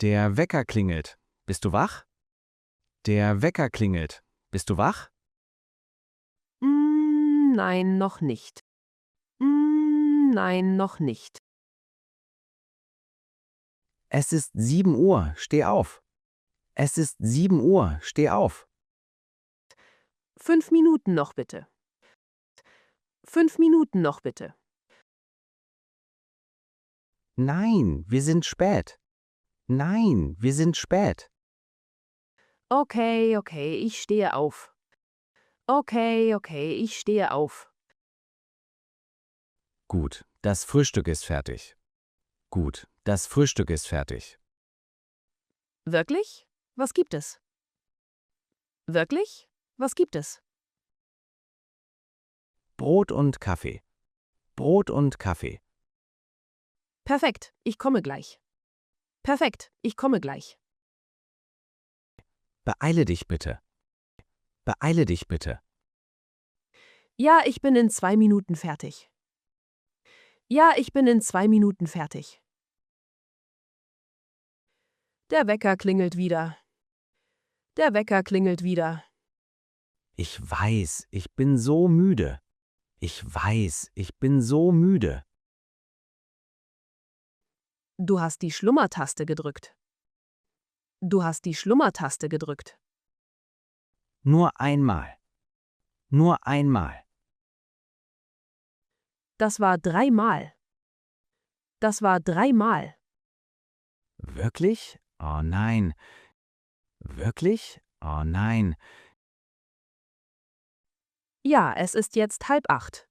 Der Wecker klingelt. Bist du wach? Der Wecker klingelt. Bist du wach? Nein, noch nicht. Nein, noch nicht. Es ist 7 Uhr, steh auf. Es ist 7 Uhr, steh auf. 5 Minuten noch bitte. 5 Minuten noch bitte. Nein, wir sind spät. Nein, wir sind spät. Okay, okay, ich stehe auf. Okay, okay, ich stehe auf. Gut, das Frühstück ist fertig. Gut, das Frühstück ist fertig. Wirklich? Was gibt es? Wirklich? Was gibt es? Brot und Kaffee. Brot und Kaffee. Perfekt, ich komme gleich. Perfekt, ich komme gleich. Beeile dich bitte. Beeile dich bitte. Ja, ich bin in 2 Minuten fertig. Ja, ich bin in 2 Minuten fertig. Der Wecker klingelt wieder. Der Wecker klingelt wieder. Ich weiß, ich bin so müde. Ich weiß, ich bin so müde. Du hast die Schlummertaste gedrückt. Du hast die Schlummertaste gedrückt. Nur einmal. Nur einmal. Das war 3-mal. Das war 3-mal. Wirklich? Oh nein. Wirklich? Oh nein. Ja, es ist jetzt 7:30.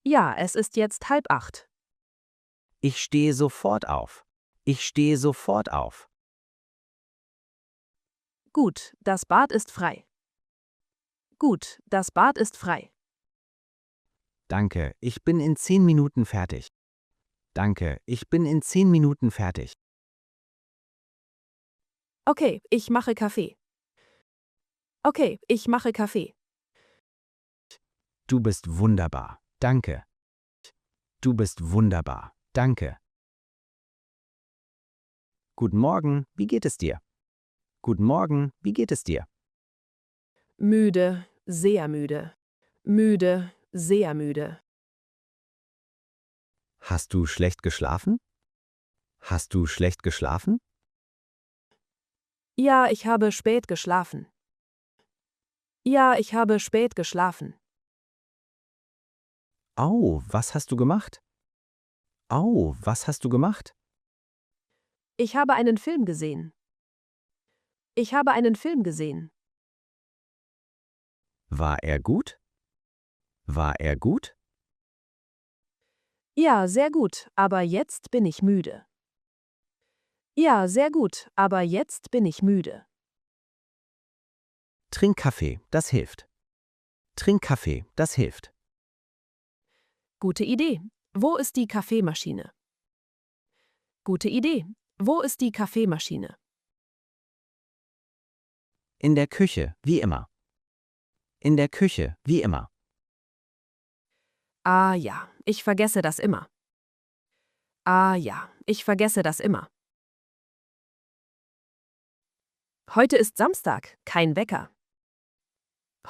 Ja, es ist jetzt 7:30. Ich stehe sofort auf. Ich stehe sofort auf. Gut, das Bad ist frei. Gut, das Bad ist frei. Danke, ich bin in 10 Minuten fertig. Danke, ich bin in 10 Minuten fertig. Okay, ich mache Kaffee. Okay, ich mache Kaffee. Du bist wunderbar. Danke. Du bist wunderbar. Danke. Guten Morgen, wie geht es dir? Guten Morgen, wie geht es dir? Müde, sehr müde. Müde, sehr müde. Hast du schlecht geschlafen? Hast du schlecht geschlafen? Ja, ich habe spät geschlafen. Ja, ich habe spät geschlafen. Au, was hast du gemacht? Au, was hast du gemacht? Ich habe einen Film gesehen. Ich habe einen Film gesehen. War er gut? War er gut? Ja, sehr gut, aber jetzt bin ich müde. Ja, sehr gut, aber jetzt bin ich müde. Trink Kaffee, das hilft. Trink Kaffee, das hilft. Gute Idee. Wo ist die Kaffeemaschine? Gute Idee. Wo ist die Kaffeemaschine? In der Küche, wie immer. In der Küche, wie immer. Ah ja, ich vergesse das immer. Ah ja, ich vergesse das immer. Heute ist Samstag, kein Wecker.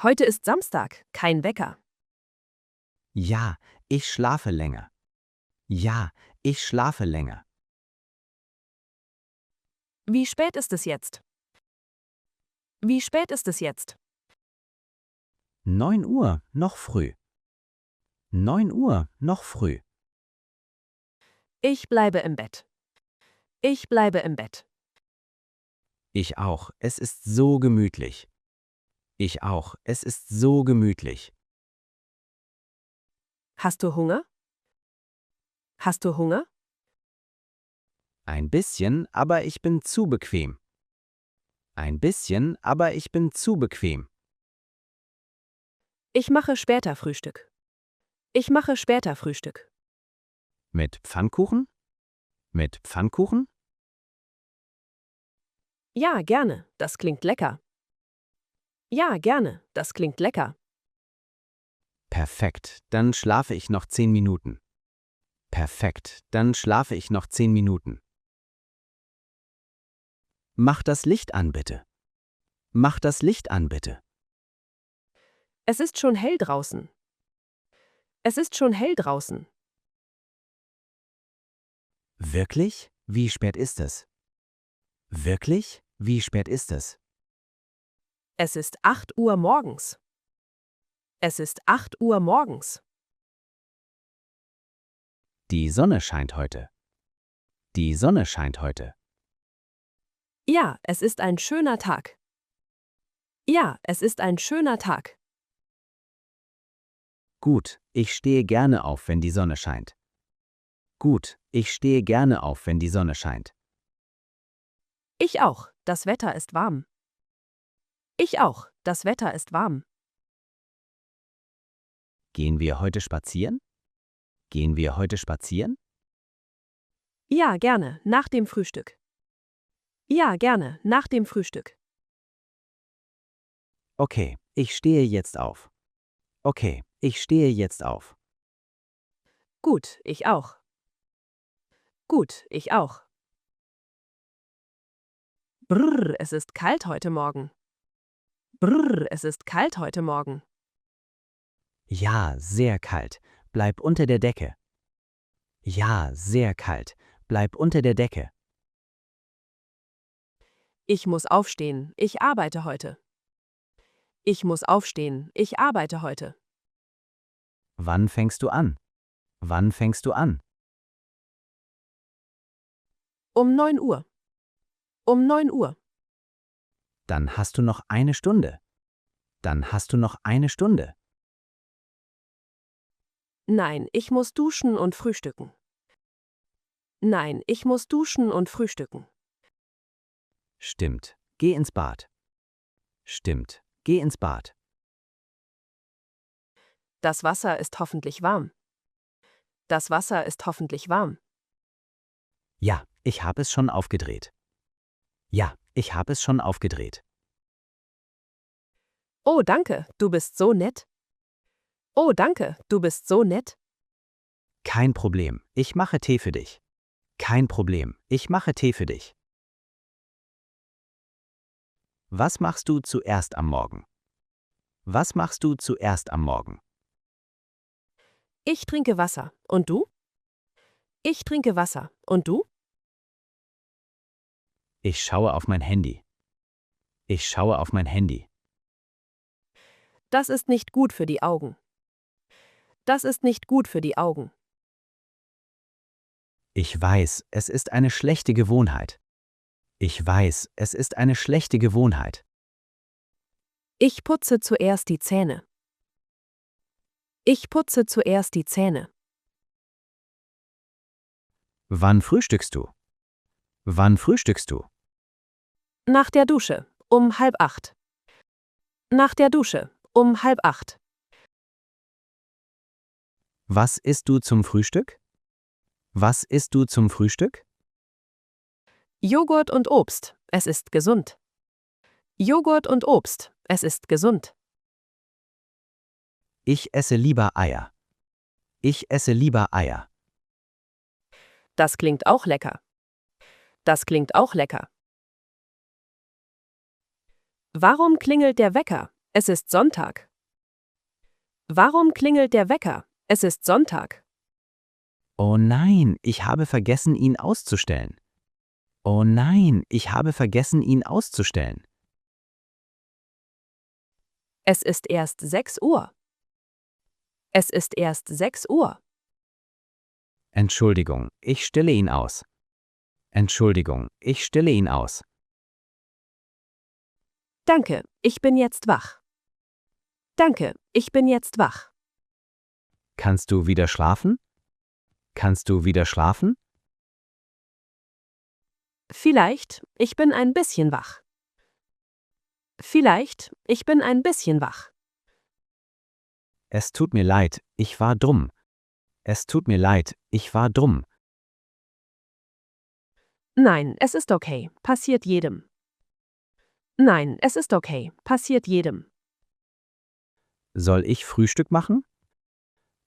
Heute ist Samstag, kein Wecker. Ja, ich schlafe länger. Ja, ich schlafe länger. Wie spät ist es jetzt? Wie spät ist es jetzt? 9 Uhr, noch früh. 9 Uhr, noch früh. Ich bleibe im Bett. Ich bleibe im Bett. Ich auch, es ist so gemütlich. Ich auch, es ist so gemütlich. Hast du Hunger? Hast du Hunger? Ein bisschen, aber ich bin zu bequem. Ein bisschen, aber ich bin zu bequem. Ich mache später Frühstück. Ich mache später Frühstück. Mit Pfannkuchen? Mit Pfannkuchen? Ja, gerne, das klingt lecker. Ja, gerne, das klingt lecker. Perfekt, dann schlafe ich noch 10 Minuten. Perfekt, dann schlafe ich noch 10 Minuten. Mach das Licht an, bitte. Mach das Licht an, bitte. Es ist schon hell draußen. Es ist schon hell draußen. Wirklich? Wie spät ist es? Wirklich? Wie spät ist es? Es ist 8 Uhr morgens. Es ist 8 Uhr morgens. Die Sonne scheint heute. Die Sonne scheint heute. Ja, es ist ein schöner Tag. Ja, es ist ein schöner Tag. Gut, ich stehe gerne auf, wenn die Sonne scheint. Gut, ich stehe gerne auf, wenn die Sonne scheint. Ich auch, das Wetter ist warm. Ich auch, das Wetter ist warm. Gehen wir heute spazieren? Gehen wir heute spazieren? Ja, gerne, nach dem Frühstück. Ja, gerne, nach dem Frühstück. Okay, ich stehe jetzt auf. Okay, ich stehe jetzt auf. Gut, ich auch. Gut, ich auch. Brrr, es ist kalt heute Morgen. Brrr, es ist kalt heute Morgen. Ja, sehr kalt. Bleib unter der Decke. Ja, sehr kalt. Bleib unter der Decke. Ich muss aufstehen, ich arbeite heute. Ich muss aufstehen, ich arbeite heute. Wann fängst du an? Wann fängst du an? Um 9 Uhr. Um 9 Uhr. Dann hast du noch eine Stunde. Dann hast du noch eine Stunde. Nein, ich muss duschen und frühstücken. Nein, ich muss duschen und frühstücken. Stimmt. Geh ins Bad. Stimmt. Geh ins Bad. Das Wasser ist hoffentlich warm. Das Wasser ist hoffentlich warm. Ja, ich habe es schon aufgedreht. Ja, ich habe es schon aufgedreht. Oh, danke, du bist so nett. Oh, danke, du bist so nett. Kein Problem. Ich mache Tee für dich. Kein Problem. Ich mache Tee für dich. Was machst du zuerst am Morgen? Was machst du zuerst am Morgen? Ich trinke Wasser. Und du? Ich trinke Wasser. Und du? Ich schaue auf mein Handy. Ich schaue auf mein Handy. Das ist nicht gut für die Augen. Das ist nicht gut für die Augen. Ich weiß, es ist eine schlechte Gewohnheit. Ich weiß, es ist eine schlechte Gewohnheit. Ich putze zuerst die Zähne. Ich putze zuerst die Zähne. Wann frühstückst du? Wann frühstückst du? Nach der Dusche, um 7:30. Nach der Dusche, um 7:30. Was isst du zum Frühstück? Was isst du zum Frühstück? Joghurt und Obst, es ist gesund. Joghurt und Obst, es ist gesund. Ich esse lieber Eier. Ich esse lieber Eier. Das klingt auch lecker. Das klingt auch lecker. Warum klingelt der Wecker? Es ist Sonntag. Warum klingelt der Wecker? Es ist Sonntag. Oh nein, ich habe vergessen, ihn auszustellen. Oh nein, ich habe vergessen, ihn auszustellen. Es ist erst 6 Uhr. Es ist erst 6 Uhr. Entschuldigung, ich stelle ihn aus. Entschuldigung, ich stelle ihn aus. Danke, ich bin jetzt wach. Danke, ich bin jetzt wach. Kannst du wieder schlafen? Kannst du wieder schlafen? Vielleicht, ich bin ein bisschen wach. Vielleicht, ich bin ein bisschen wach. Es tut mir leid, ich war dumm. Es tut mir leid, ich war dumm. Nein, es ist okay, passiert jedem. Nein, es ist okay, passiert jedem. Soll ich Frühstück machen?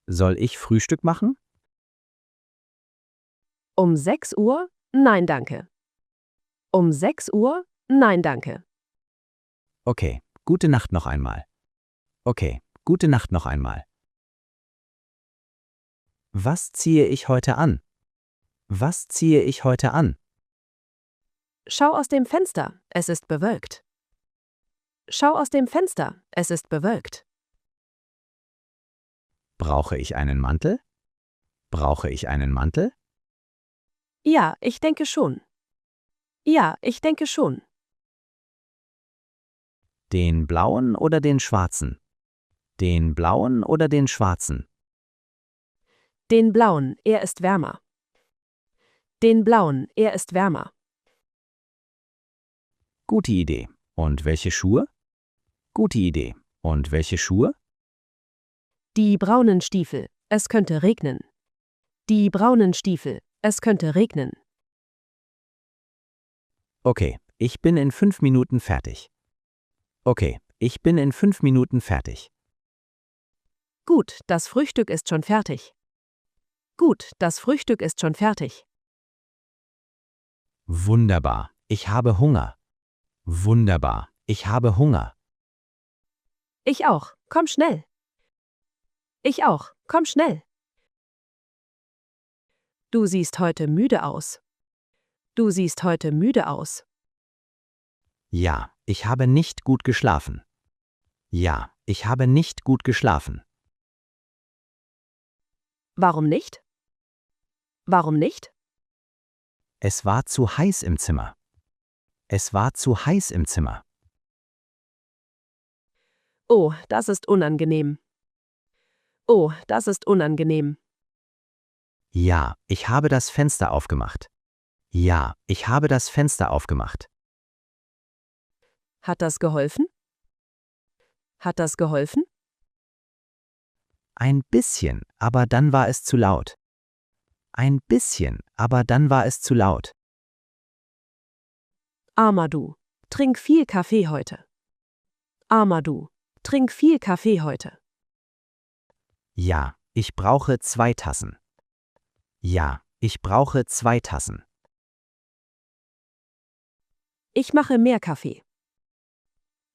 Soll ich Frühstück machen? Um 6 Uhr? Nein, danke. Um 6 Uhr? Nein, danke. Okay, gute Nacht noch einmal. Okay, gute Nacht noch einmal. Was ziehe ich heute an? Was ziehe ich heute an? Schau aus dem Fenster, es ist bewölkt. Schau aus dem Fenster, es ist bewölkt. Brauche ich einen Mantel? Brauche ich einen Mantel? Ja, ich denke schon. Ja, ich denke schon. Den blauen oder den schwarzen? Den blauen oder den schwarzen? Den blauen, er ist wärmer. Den blauen, er ist wärmer. Gute Idee. Und welche Schuhe? Gute Idee. Und welche Schuhe? Die braunen Stiefel, es könnte regnen. Die braunen Stiefel, es könnte regnen. Okay, ich bin in 5 Minuten fertig. Okay, ich bin in 5 Minuten fertig. Gut, das Frühstück ist schon fertig. Gut, das Frühstück ist schon fertig. Wunderbar, ich habe Hunger. Wunderbar, ich habe Hunger. Ich auch, komm schnell. Ich auch, komm schnell. Du siehst heute müde aus. Du siehst heute müde aus. Ja, ich habe nicht gut geschlafen. Ja, ich habe nicht gut geschlafen. Warum nicht? Warum nicht? Es war zu heiß im Zimmer. Es war zu heiß im Zimmer. Oh, das ist unangenehm. Oh, das ist unangenehm. Ja, ich habe das Fenster aufgemacht. Ja, ich habe das Fenster aufgemacht. Hat das geholfen? Hat das geholfen? Ein bisschen, aber dann war es zu laut. Ein bisschen, aber dann war es zu laut. Armer du, trink viel Kaffee heute. Armer du, trink viel Kaffee heute. Ja, ich brauche 2 Tassen. Ja, ich brauche 2 Tassen. Ich mache mehr Kaffee.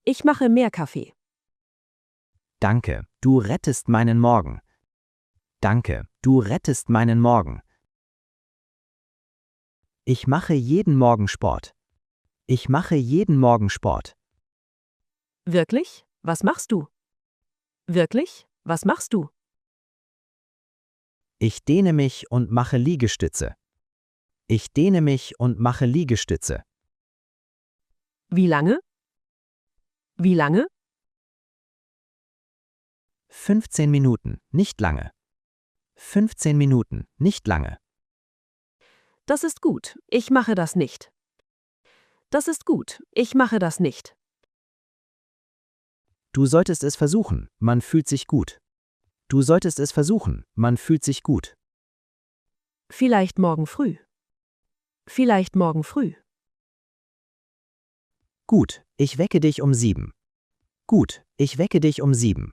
Ich mache mehr Kaffee. Danke, du rettest meinen Morgen. Danke, du rettest meinen Morgen. Ich mache jeden Morgen Sport. Ich mache jeden Morgen Sport. Wirklich? Was machst du? Wirklich? Was machst du? Ich dehne mich und mache Liegestütze. Ich dehne mich und mache Liegestütze. Wie lange? Wie lange? 15 Minuten, nicht lange. 15 Minuten, nicht lange. Das ist gut, ich mache das nicht. Das ist gut, ich mache das nicht. Du solltest es versuchen, man fühlt sich gut. Du solltest es versuchen, man fühlt sich gut. Vielleicht morgen früh. Vielleicht morgen früh. Gut, ich wecke dich um 7. Gut, ich wecke dich um 7.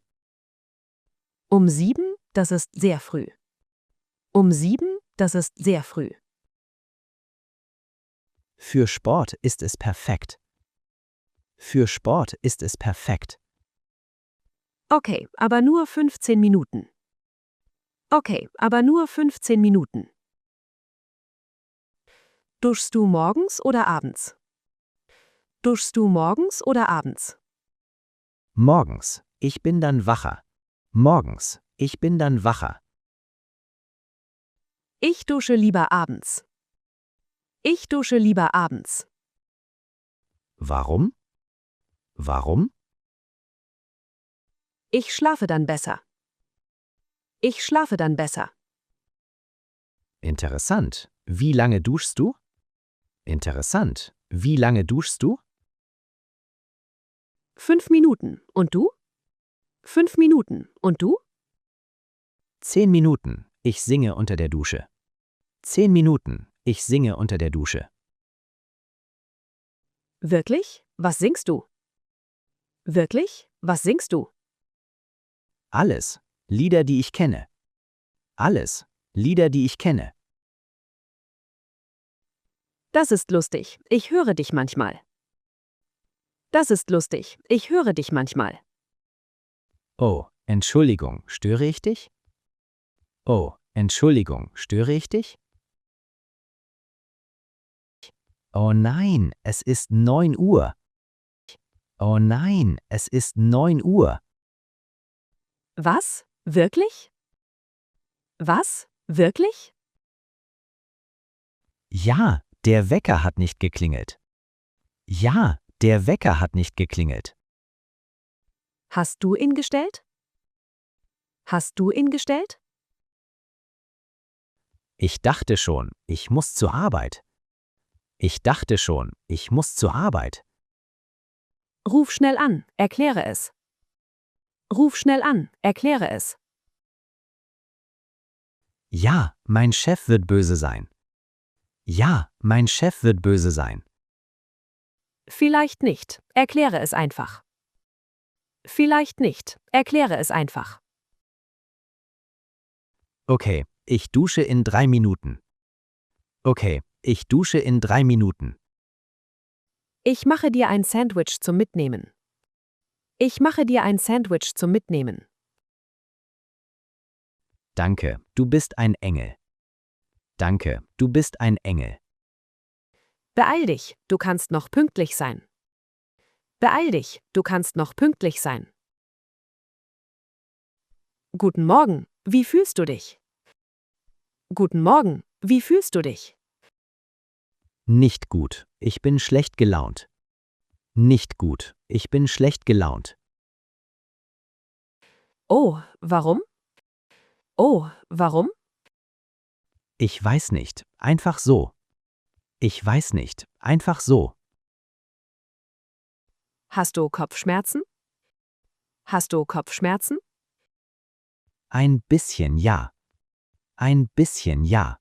Um 7? Das ist sehr früh. Um 7? Das ist sehr früh. Für Sport ist es perfekt. Für Sport ist es perfekt. Okay, aber nur 15 Minuten. Okay, aber nur 15 Minuten. Duschst du morgens oder abends? Duschst du morgens oder abends? Morgens, ich bin dann wacher. Morgens, ich bin dann wacher. Ich dusche lieber abends. Ich dusche lieber abends. Warum? Warum? Ich schlafe dann besser. Ich schlafe dann besser. Interessant. Wie lange duschst du? Interessant. Wie lange duschst du? 5 Minuten. Und du? 5 Minuten. Und du? 10 Minuten. Ich singe unter der Dusche. 10 Minuten. Ich singe unter der Dusche. Wirklich? Was singst du? Wirklich? Was singst du? Alles. Lieder, die ich kenne. Alles. Lieder, die ich kenne. Das ist lustig, ich höre dich manchmal. Das ist lustig, ich höre dich manchmal. Oh, Entschuldigung, störe ich dich? Oh, Entschuldigung, störe ich dich? Oh nein, es ist 9 Uhr. Oh nein, es ist 9 Uhr. Was? Wirklich? Was? Wirklich? Ja, der Wecker hat nicht geklingelt. Ja, der Wecker hat nicht geklingelt. Hast du ihn gestellt? Hast du ihn gestellt? Ich dachte schon, ich muss zur Arbeit. Ich dachte schon, ich muss zur Arbeit. Ruf schnell an, erkläre es. Ruf schnell an, erkläre es. Ja, mein Chef wird böse sein. Ja, mein Chef wird böse sein. Vielleicht nicht, erkläre es einfach. Vielleicht nicht, erkläre es einfach. Okay, ich dusche in 3 Minuten. Okay, ich dusche in 3 Minuten. Ich mache dir ein Sandwich zum Mitnehmen. Ich mache dir ein Sandwich zum Mitnehmen. Danke, du bist ein Engel. Danke, du bist ein Engel. Beeil dich, du kannst noch pünktlich sein. Beeil dich, du kannst noch pünktlich sein. Guten Morgen, wie fühlst du dich? Guten Morgen, wie fühlst du dich? Nicht gut, ich bin schlecht gelaunt. Nicht gut, ich bin schlecht gelaunt. Oh, warum? Oh, warum? Ich weiß nicht, einfach so. Ich weiß nicht, einfach so. Hast du Kopfschmerzen? Hast du Kopfschmerzen? Ein bisschen ja. Ein bisschen ja.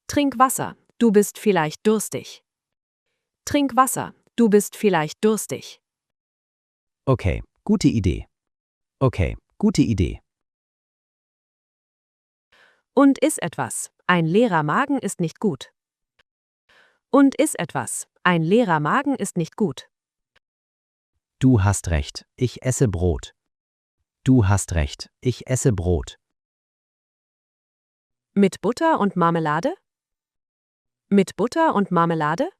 Trink Wasser, du bist vielleicht durstig. Trink Wasser, du bist vielleicht durstig. Okay, gute Idee. Okay, gute Idee. Und iss etwas, ein leerer Magen ist nicht gut. Und iss etwas, ein leerer Magen ist nicht gut. Du hast recht, ich esse Brot. Du hast recht, ich esse Brot. Mit Butter und Marmelade? Mit Butter und Marmelade?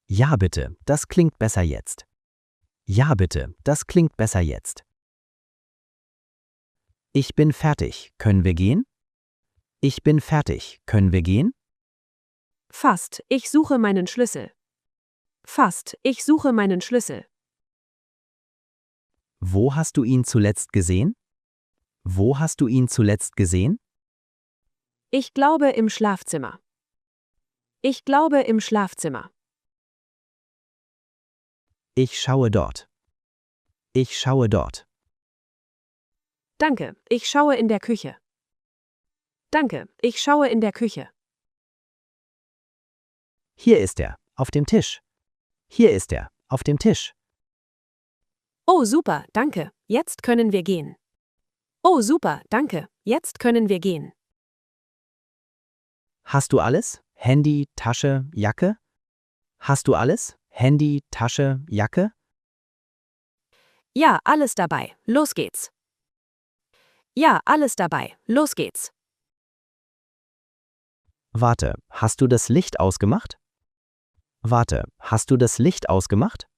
Ja bitte, das klingt besser jetzt. Ja bitte, das klingt besser jetzt. Ich bin fertig, können wir gehen? Ich bin fertig, können wir gehen? Fast, ich suche meinen Schlüssel. Fast, ich suche meinen Schlüssel. Wo hast du ihn zuletzt gesehen? Wo hast du ihn zuletzt gesehen? Ich glaube im Schlafzimmer. Ich glaube im Schlafzimmer. Ich schaue dort. Ich schaue dort. Danke, ich schaue in der Küche. Danke, ich schaue in der Küche. Hier ist er, auf dem Tisch. Hier ist er, auf dem Tisch. Oh super, danke, jetzt können wir gehen. Oh super, danke, jetzt können wir gehen. Hast du alles? Handy, Tasche, Jacke? Hast du alles? Handy, Tasche, Jacke? Ja, alles dabei, los geht's. Ja, alles dabei, los geht's. Warte, hast du das Licht ausgemacht? Warte, hast du das Licht ausgemacht?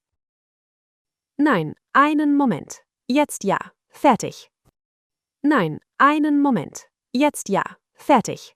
Nein, einen Moment. Jetzt ja, fertig. Nein, einen Moment. Jetzt ja, fertig.